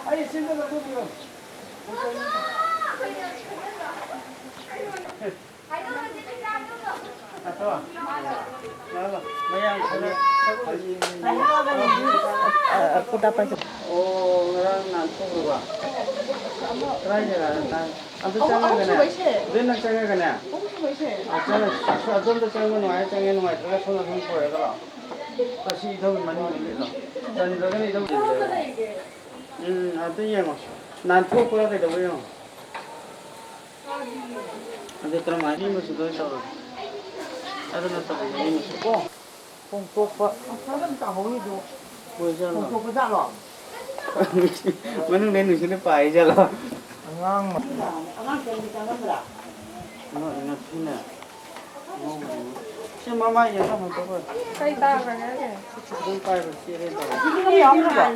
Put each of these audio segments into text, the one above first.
아니 진짜로 보기요. 아빠. 나가. 뭐야? Aku dapat 오, 나랑 난 토그가. 그러니까 난 아주 짱이네. 맨날 짱이네. 저는 좀더 짱은 와야 짱이 와야 내가 손을 손고 해라. 다시 이동을 많이 올리라. 난 이동을 이동. 아들이야 뭐. 난 토그가 되고요. 근데 그럼 아니 무슨 있어. 아들은 또 무슨 거? 뽕뽕 사람 다 홍이도 보이잖아. 뽕뽕 잡아. Mana menu sini pai aja loh. Angang. Angang jadi jangan berak. Mana ingat sini. Si mama ya sama tu. Kai ta ka ne. Belum pai bersih itu. Ini yang apa?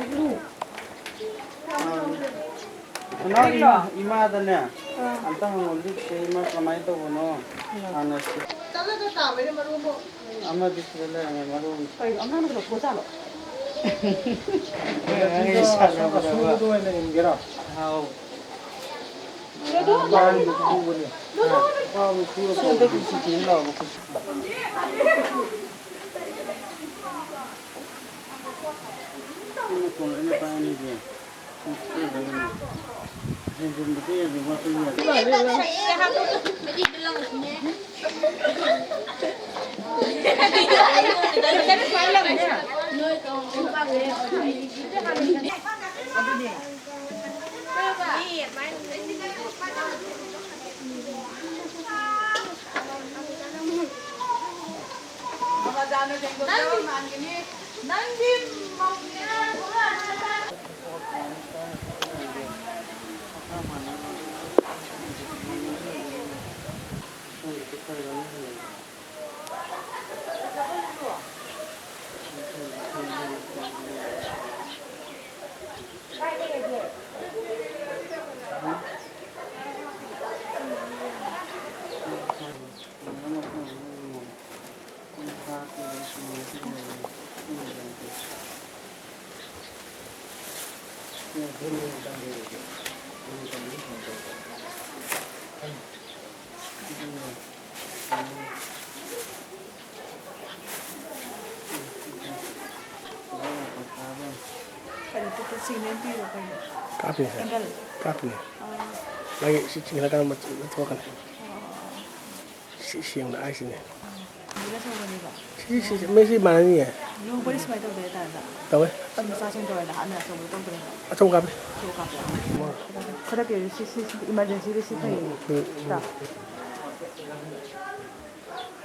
Kenapa ima ada ni? Antara mulut si ima sama itu bono. Anas. Kalau tu tahu ni malu mo. Ama di sini yang malu. Kai angang tu kosa lo. Ini sahaja berapa? Sudu ini enggera. How? Sudu? Baru buku ni. Baru buku. Sudah kucing lah buku. Ini pun ini apa ini dia? Ini bagaimana? Ini bentuknya yang dibuat ini. Kapi, kapi. Lagi si cingla kan macam tu kan. Si siang dah sini. Si mesti mana ni ya? Yung polis mai tahu dia tak. Tahu eh? Tapi saya cuma tahu dah anak tahu tahu boleh. Macam kapi. Kalau dia si emergency dia si tahu. Tak.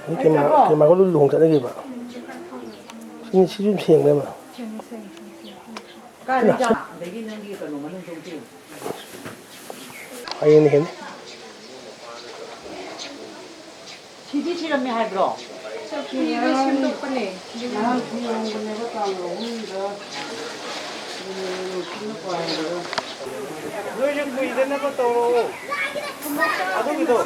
Ni kema ko lulung tak lagi pak. Sini si jum siang dah mah. Kan dia jangan. Lagi nanti kita rumah nunggu tu. Ayah ni kan? Sidi siapa ni hai bro? Sidi siapa tu pun ni. Lu yang kuih dan apa tu? Apa gitu?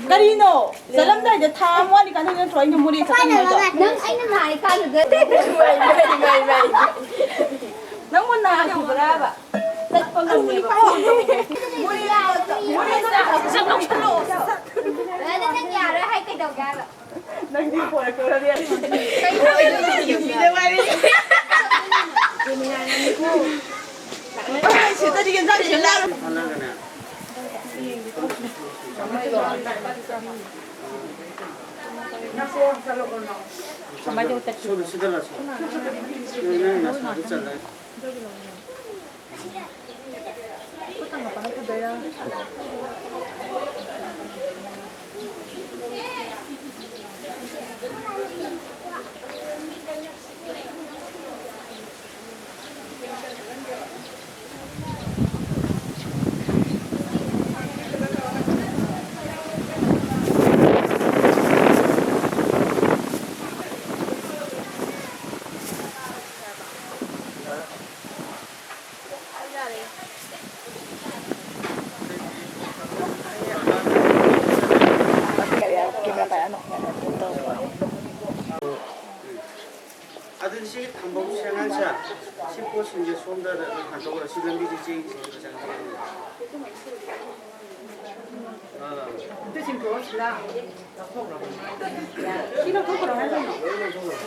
Karino, salam dah je tham wali kan dengan try nyumuri sakit ni. Nang ay na nai ka na Nang mo na aku berapa? Tak pernah ni. Muri lah, muri lah. Sebelum selo. Ada kan ya, ada hai kai dau ga. Nang di pun aku dia. Kai dau ga. Dia mari. Kita di kita di lah. Mana kena? 정말 좋다. 소리 시들어서. 그냥 나 사도 잘라. 아들씨 방법 시행한사 10보 신제 수험자들 한쪽으로 시름비지 제익 뜻인 그것이라. 키로 거꾸로 하잖아.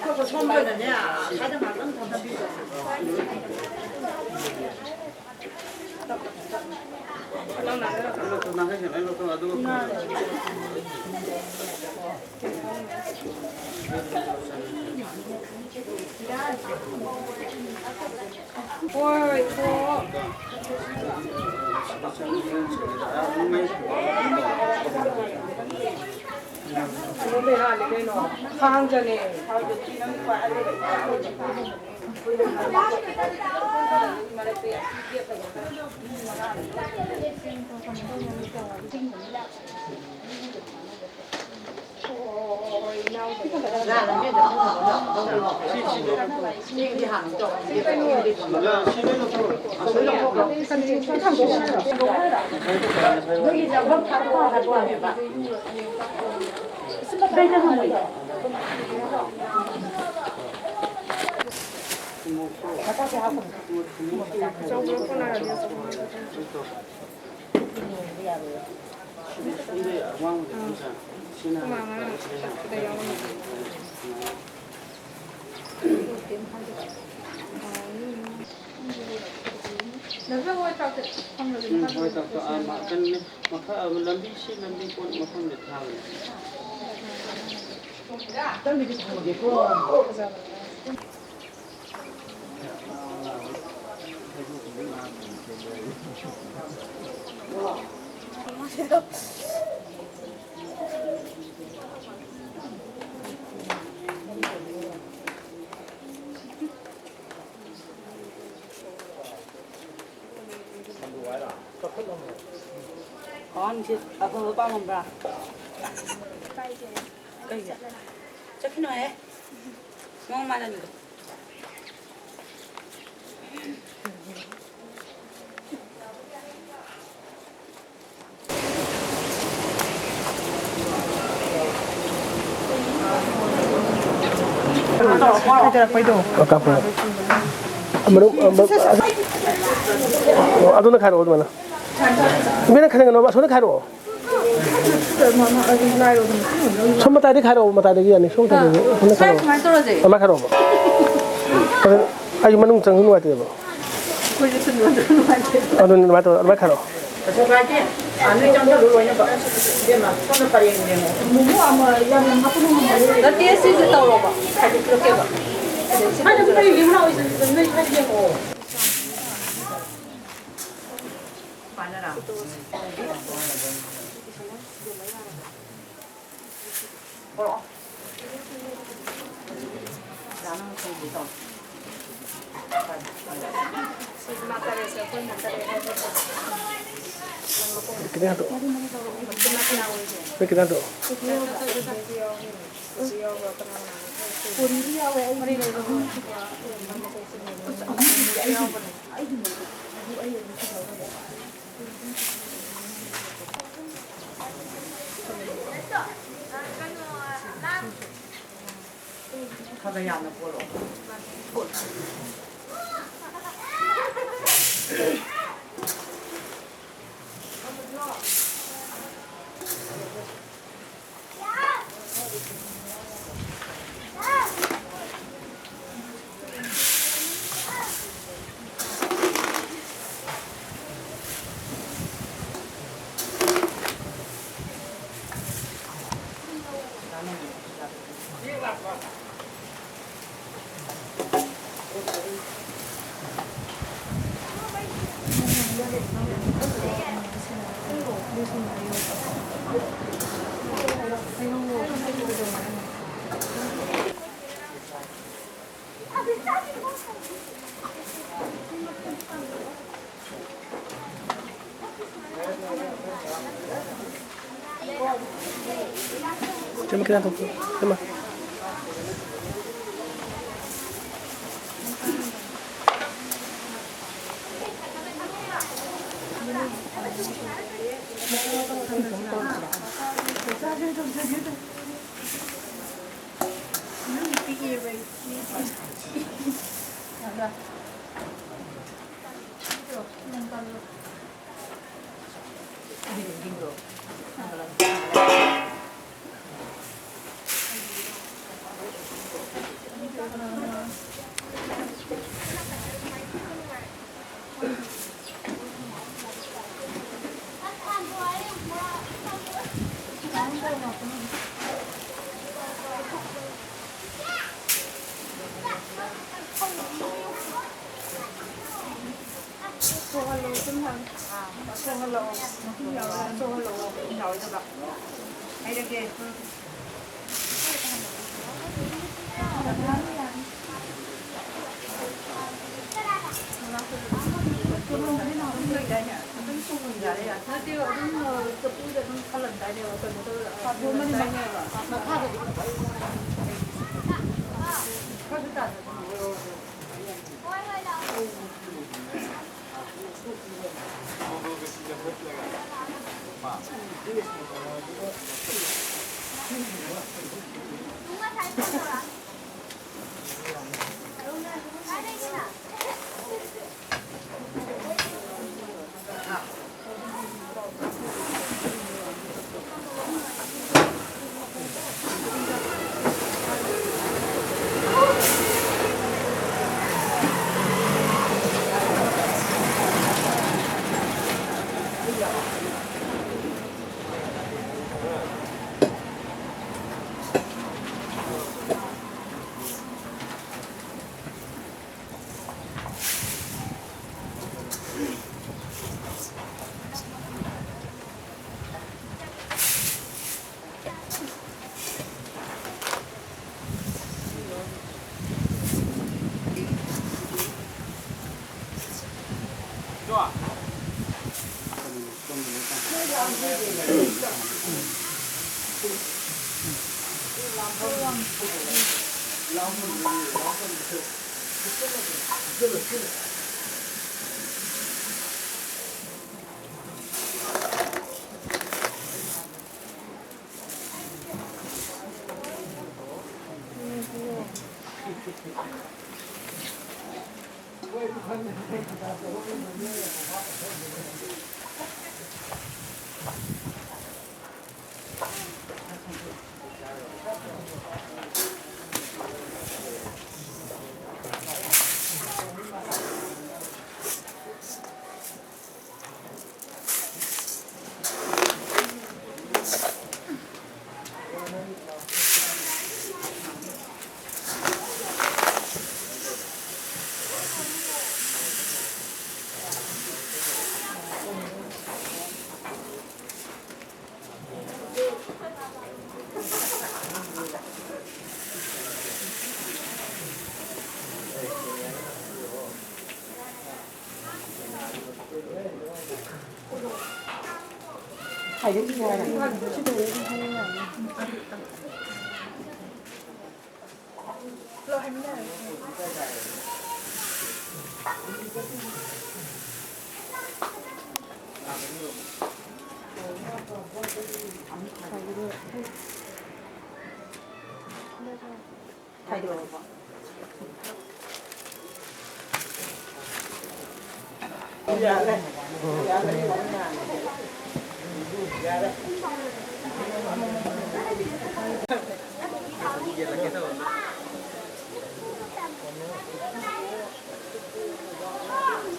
그거 처음 보느냐? 가져가면 더 비싸. ôi cô 근데 나 내가 방 전에 바로 지는 거 알래. con chị ở vừa bao mồm ra cây gì chắc cái này ngon mà là được 아도나 가로 오도나. 왜나 가는 거 봐. 손에 가로. 손 맞다 돼 가로 맞다 되기 아니 손 가로. 손에 가로. 말 떨어져 엄마 가로 봐. 아주 만능 정 흥와 돼 봐. 아도는 맞다 엄마 가로. 나 뒤에 시즈 떠올라 봐 그렇게 봐 아니 근데 이게 하나 있었는데 왜 하려고 마늘아 나는 거기 묻어 Kita tu. Kita tu. Terima kasih tuh. Terima.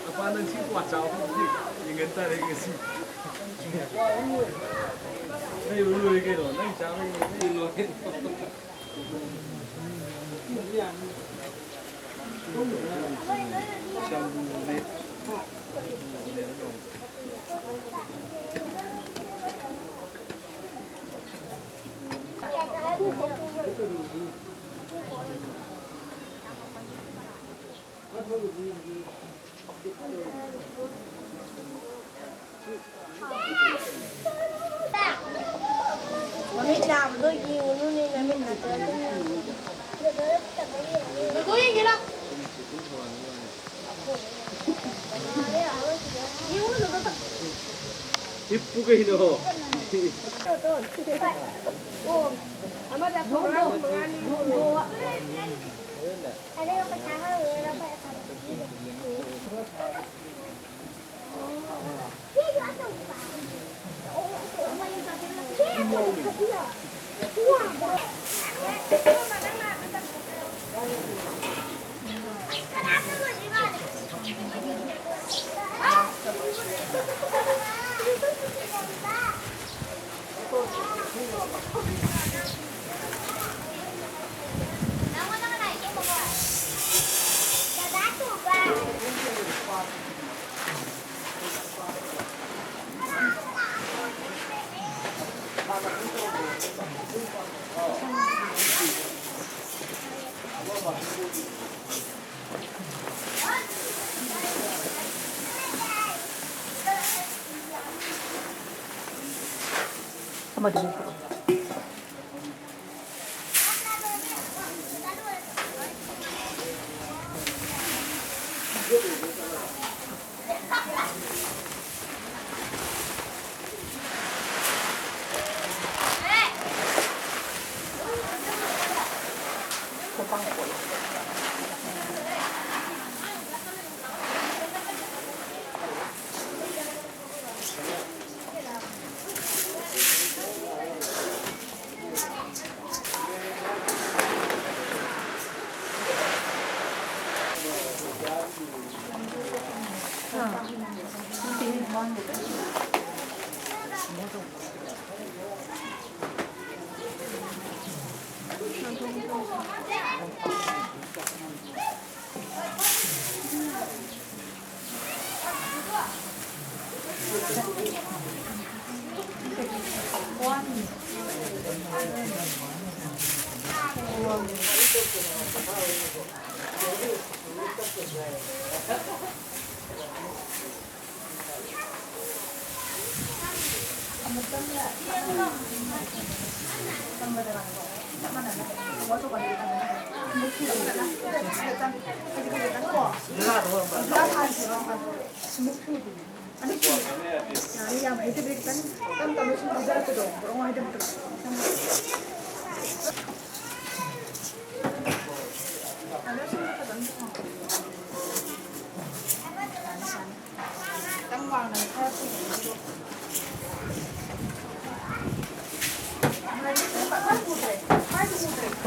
Apa nang si kuat jauh ni, ingin tak lagi si. Ni dulu lagi tu, nang jauh ni dulu. Mình làm đôi gì luôn đi là mình làm tới có gì vậy đó 이쁘게 넣어. 아마 다 돈. ở đây có sáng hơn người đâu phải 한번 드셔보세요.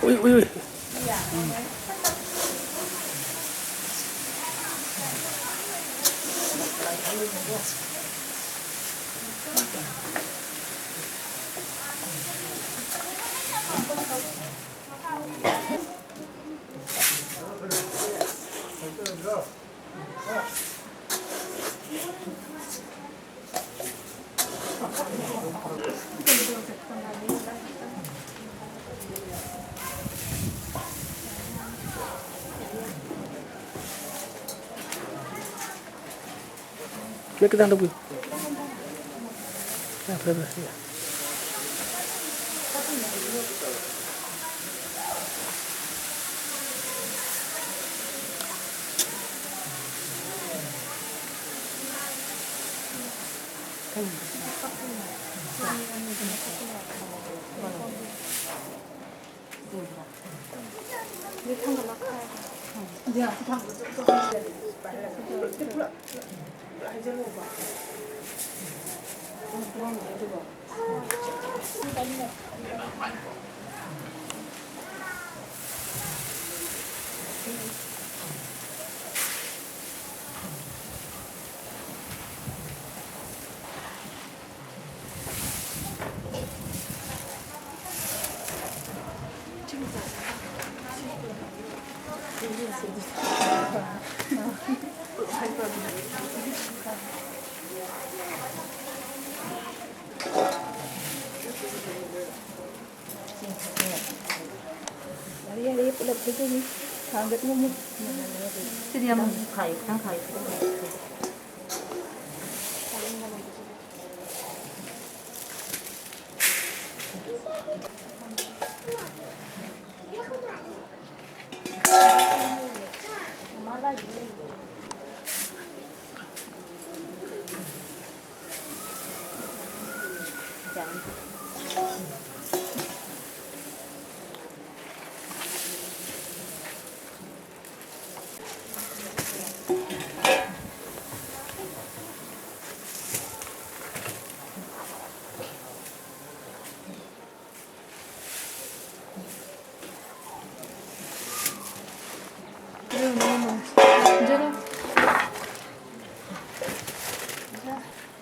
Ui, ui, ui. Mấy cái răng đâu kìa. Phải. Hari-hari pulap dito ni. Hanggat mo mo. Sige mo kay, nang kay.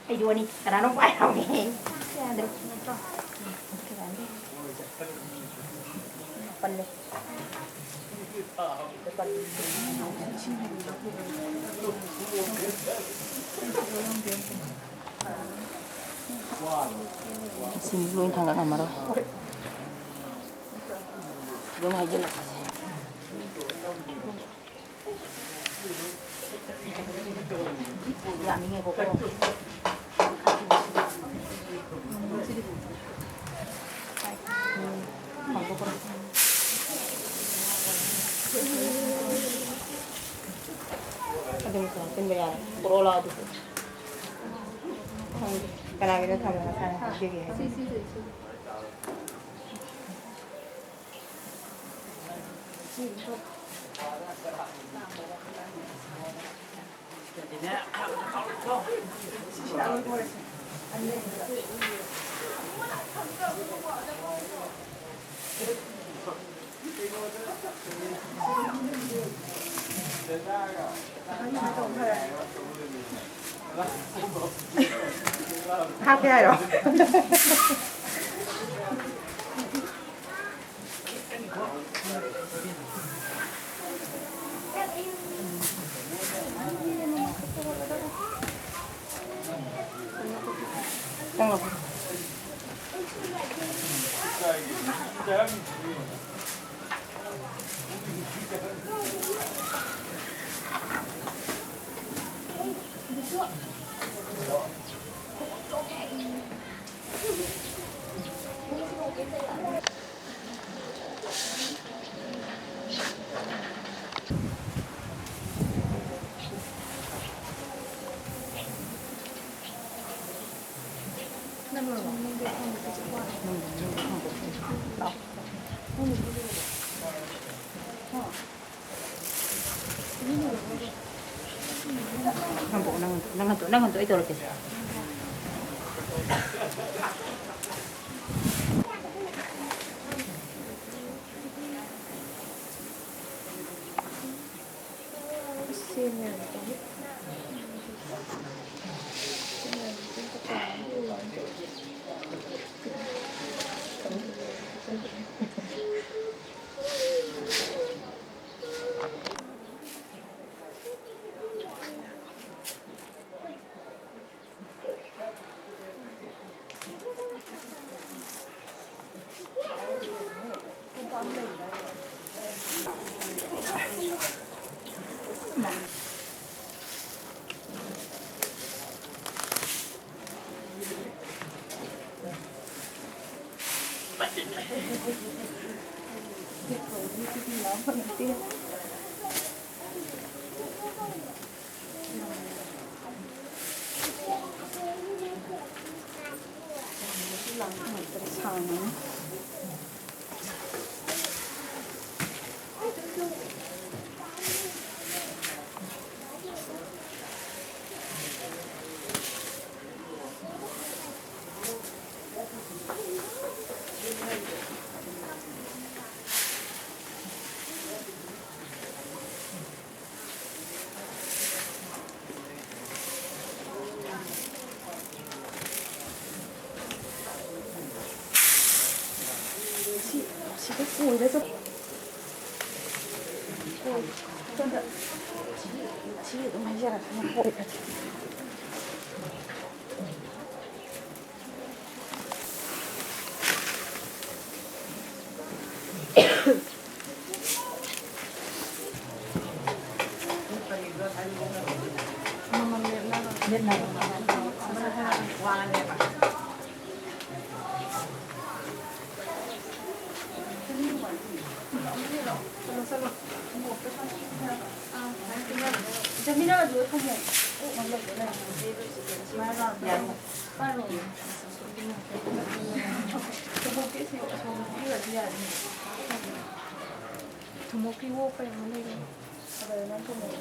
Ay, dua ni. Karena nong payah ni. Ya, ada. Palle. Simulin tangga kamera. Belum aja lah. Ya, ini kok. Kan bayar Corolla itu. Karena kita sama sama jadi. 하게 해요. Nang itu loh. 이래서 지금 많이 자라 그냥 보여. 재민아가 누가 통해? 먼저 전에 말하면 빨로. 저거 깨세요. 저거 끼가 돼야 돼. 저거 끼고 빨리 보내고. 그래, 난 좀 먹어.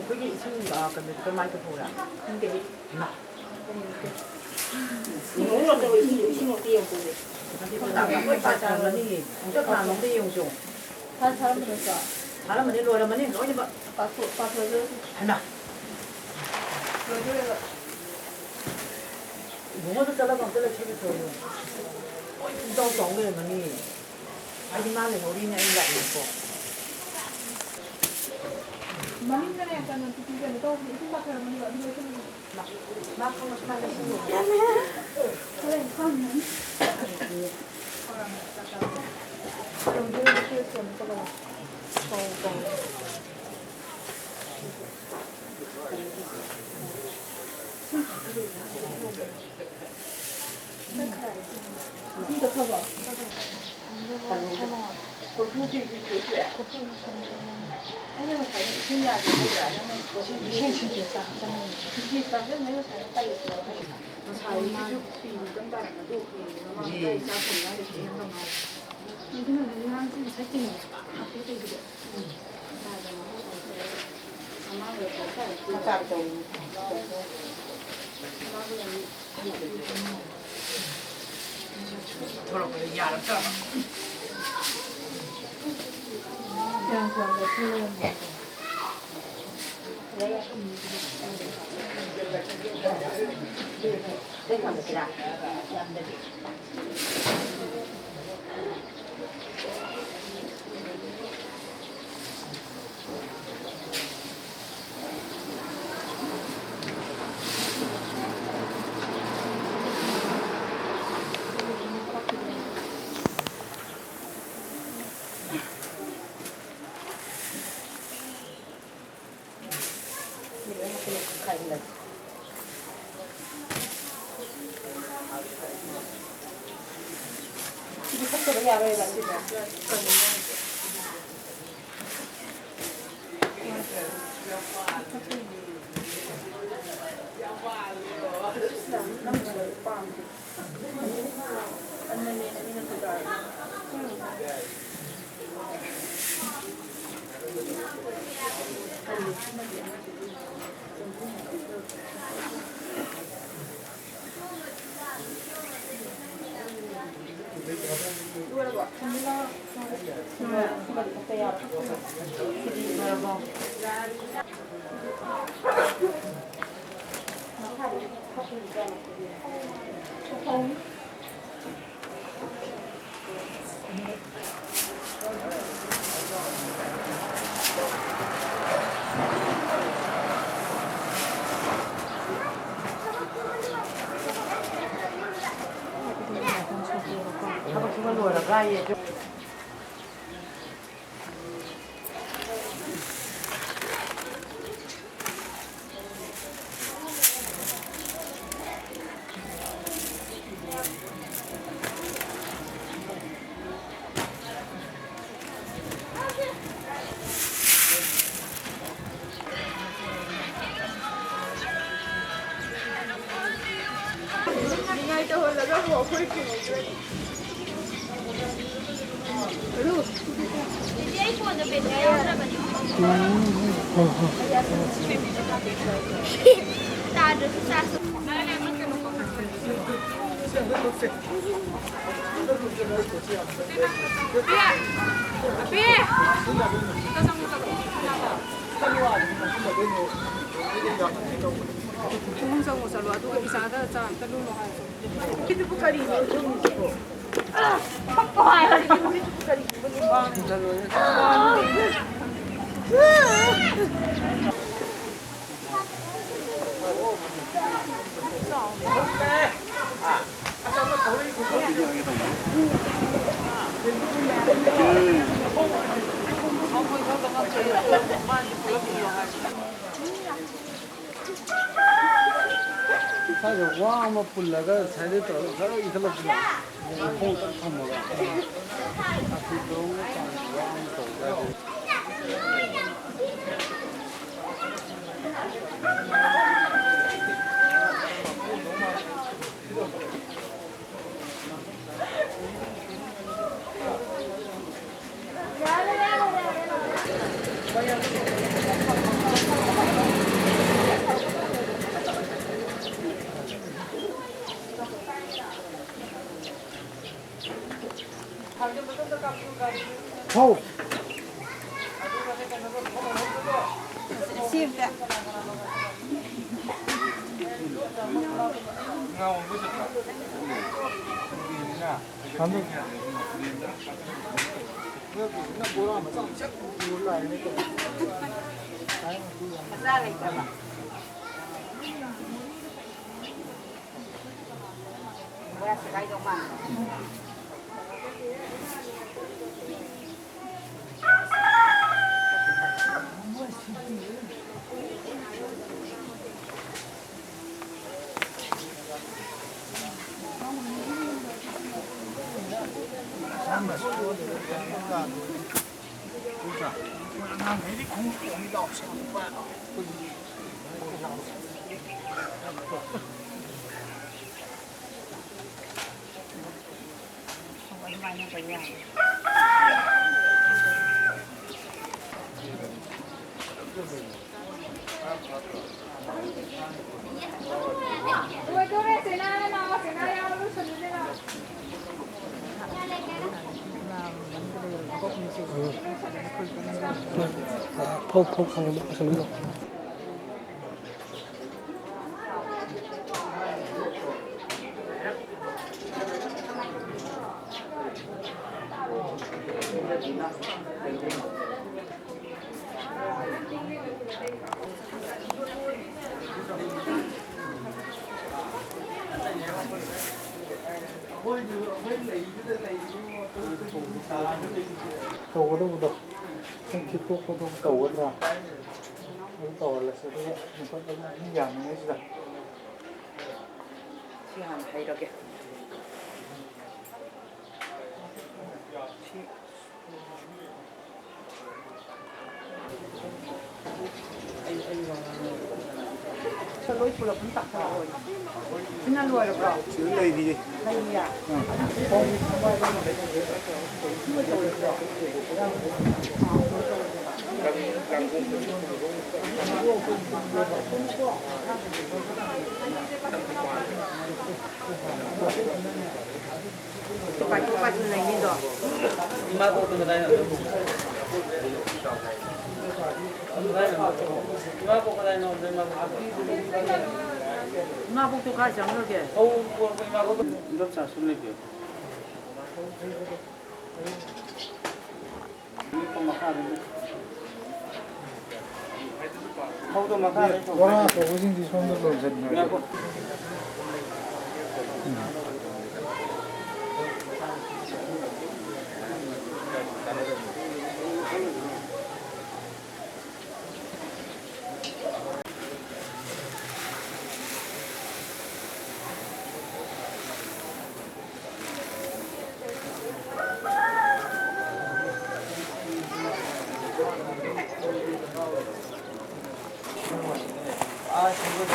그게 있습니다. 근데 그 말도 보라. 근데 나. 이거는 또 이거 띄어 보래. 근데 바자라니 무조건 농대 용종. 다 사람들 있어. 사람은 로라만이 너희 봐. 빠져서 하나. 뭐도 잘라봐 잘라 쳐줘. 또 동네만이 아줌마는 우리는 일가 있고. 머리카락에 약간은 두께가 더 흰색으로 머리가 어디로 좀 막 하고 싶어가지고 그래 그러면 사실 와 한번 불러가 사이드 들어서 이걸로 불러. 콩 컴어가. 앞에 들어온 거 와 호. 하나 있잖아. 뭐야, 제가 이거만. 퍽퍽 하는 거 하시는 거. cầu đâu đâu không chỉ có cầu ra cầu là sẽ mình có những dạng như thế này 시간 다 이렇게. 저 로이 불러 분딱 하고 그냥 로이로 불러. 지금 레이디 레이디야. Pak này đi rồi. Ima cô từng đây rồi. Ima cô cái này nó đây mà. Ima cô tôi khai chẳng được kìa. Ô, ima cô lớp sản xuất lên kìa. Không mặc hàng đấy. Không tôi mặc hàng đấy. 와, 오신지 손들로 오셨네. 아, 이거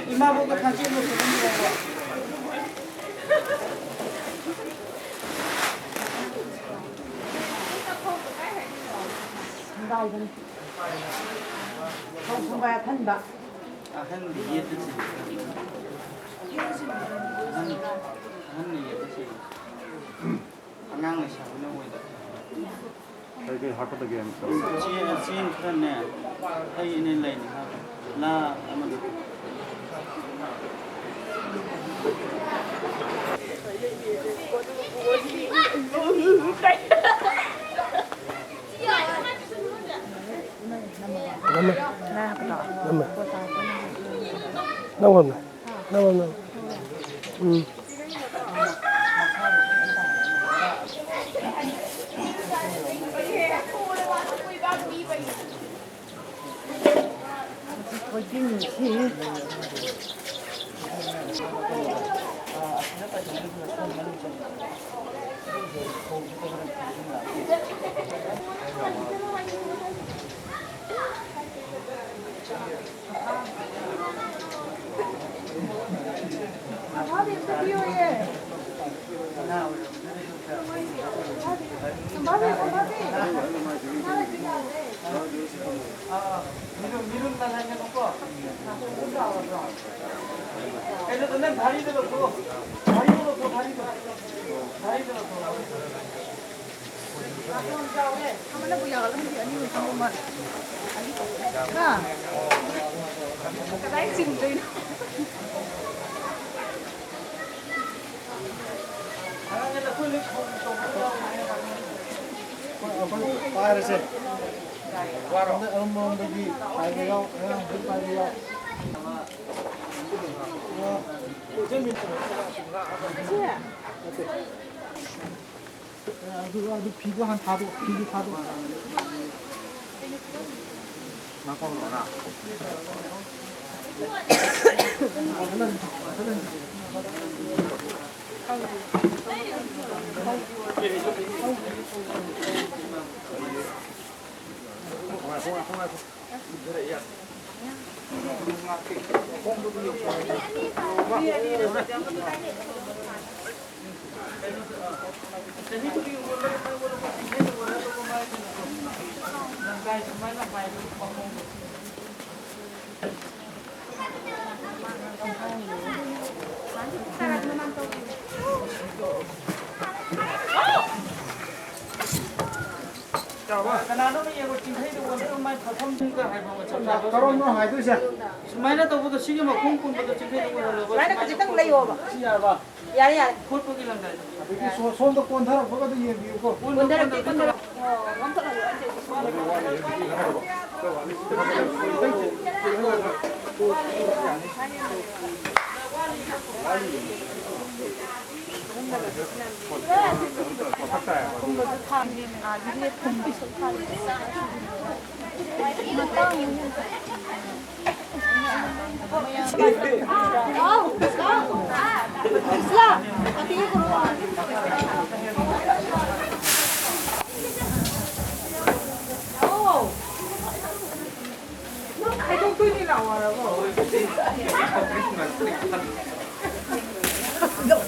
이마보고 같이 먹는 거. không phải thân bạn. 아, 한 이해 뜻이. 한 이해 뜻이. 방향을 잡는 거다. 이게 하거든 게 지인 그러네. 이 있는 라인 나 아무도. năm Ôi chứ gì 미룬 날 해놓고 그래도 난 다리 들었고 다리 들었고 다리 들었고 Kamu punya kalau nanti ani macam mana? Nah, kadang sih mungkin. 빠르세. 와로. 엄마들이 빨리요. 빨리요. 아주 비도 한 4도, 비도 4도. 나빠오나. 그나노는 이거 진행도 원래 많이 파thông 할 방법 참 잘. 그런 거 많이 드셔. 스마일에 또부터 시계 막 콩콩부터 진행도 원래. Mana kerja tang layo ba? 시야봐. Ya ya. 골프기랑 다. 이게 손도 꼰다라 거거든 이게 미고. Bundar ke bundar. Oh, ngantuk lalu aja.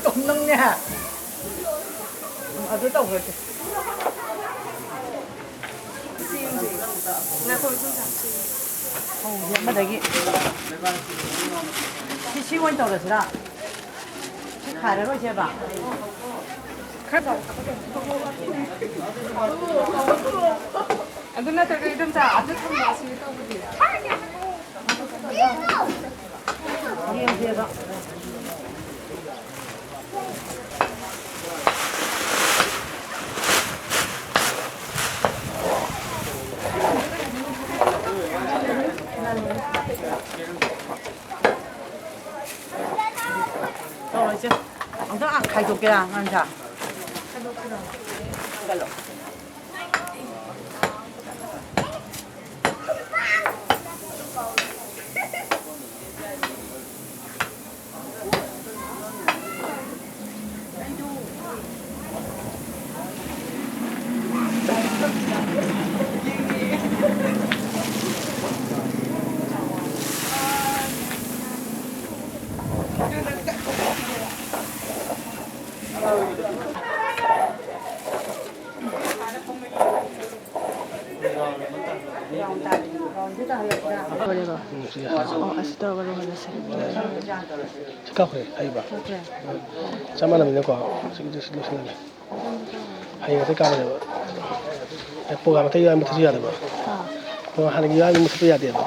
똥똥 nha. tôi tàu rồi. mà đấy cái chi quan trọng là gì đó cái khai đó rồi chưa bà 누나 되게 이름 잘 아주 참 맛있다 보지. 이게 봐. 이제 엉덩 안 가져게야 앉아. 이걸로. 착각해, 아이봐. 잠만하면 있는 거, 지금 생각나. 아이가 생각하면 뽀가 아마 되게 하면 드셔야 돼 봐. 뭐 하는 게 아니면 드셔야 돼 봐.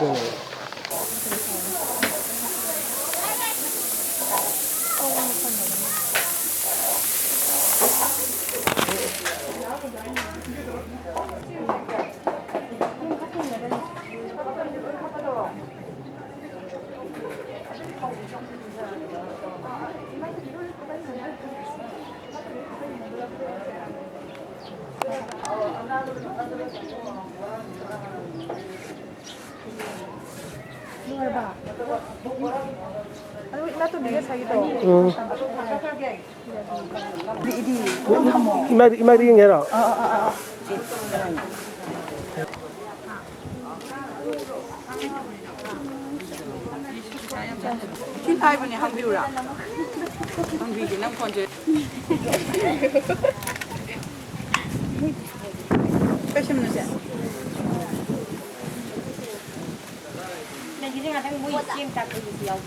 Ano ito bigas sa ito? 이마디 인게라. 킨 타이브니 한비우라. 한비기 남 건제. 빼시면서. Này cái đang mua chiên tạc cái gì đâu.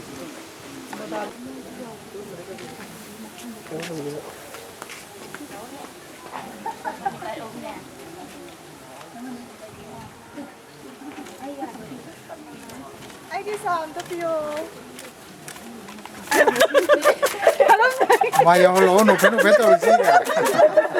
Ai đi sòn tao tiêu. Vaya, lo no, pero vete a decir.